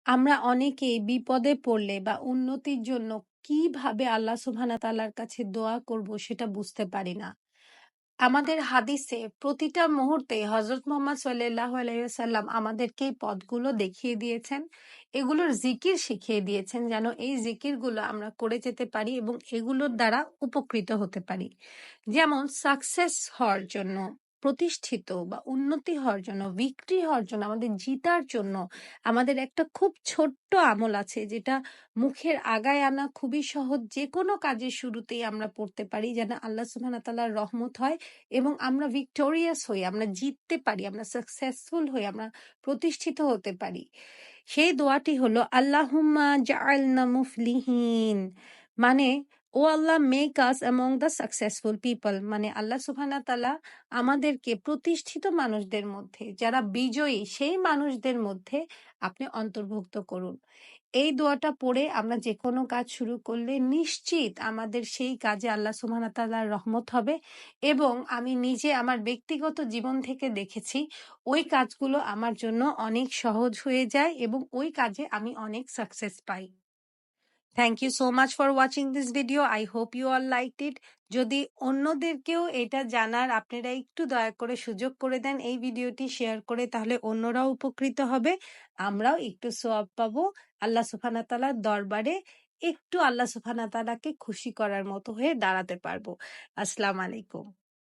আমরা অনেকেই বিপদে পড়লে বা উন্নতির জন্য কিভাবে আল্লাহ সুবহানাহু ওয়া তাআলার কাছে দোয়া করব সেটা বুঝতে পারি না। আমাদের হাদিসে প্রতিটা মুহূর্তে হযরত মুহাম্মদ সাল্লাল্লাহু আলাইহি ওয়াসাল্লাম আমাদেরকে এই পথগুলো দেখিয়ে দিয়েছেন। এগুলোর জিকির শিখিয়ে দিয়েছেন যেন এই জিকিরগুলো আমরা করে যেতে পারি এবং এগুলোর দ্বারা উপকৃত হতে পারি। যেমন সাকসেস হওয়ার জন্য, প্রতিষ্ঠিত বা উন্নতি হওয়ার জন্য, বিক্রি হওয়ার জন্য, আমাদের জিতার জন্য আমাদের একটা খুব ছোট্ট আমল আছে যেটা মুখের আগায় আনা খুবই সহজ। যেকোনো কাজের শুরুতেই আমরা পড়তে পারি যেন আল্লাহ সুবহানাহু ওয়া তাআলার রহমত হয় এবং আমরা ভিক্টোরিয়াস হই, আমরা জিততে পারি, আমরা সাকসেসফুল হই, আমরা প্রতিষ্ঠিত হতে পারি। সেই দোয়াটি হলো আল্লাহুম্মা জাআলনা মুফলিহিন, মানে O Allah make us among the successful people, মানে আল্লাহ সুবহানাহু ওয়া তাআলা আমাদেরকে প্রতিষ্ঠিত মানুষদের মধ্যে, যারা বিজয়ী সেই মানুষদের মধ্যে আপনি অন্তর্ভুক্ত করুন। এই দোয়াটা পড়ে আমরা যেকোনো কাজ শুরু করলে নিশ্চিত আমাদের সেই কাজে আল্লাহ সুবহানাহু ওয়া তাআলার রহমত হবে এবং আমি নিজে আমার ব্যক্তিগত জীবন থেকে দেখেছি ওই কাজগুলো আমার জন্য অনেক সহজ হয়ে যায় এবং ওই কাজে আমি অনেক সাকসেস পাই। Thank you so much for watching this video. I hope you all liked it. যদি অন্যদেরকেও এটা জানার আপনারা একটু দয়া করে সুযোগ করে দেন এই ভিডিওটি শেয়ার করে, তাহলে অন্যরাও উপকৃত হবে, আমরাও একটু সওয়াব পাবো, আল্লাহ সুবহানাহু ওয়া তাআলার দরবারে একটু আল্লাহ সুবহানাহু ওয়া তাআলাকে খুশি করার মতো হয়ে দাঁড়াতে পারবো। আসসালামু আলাইকুম।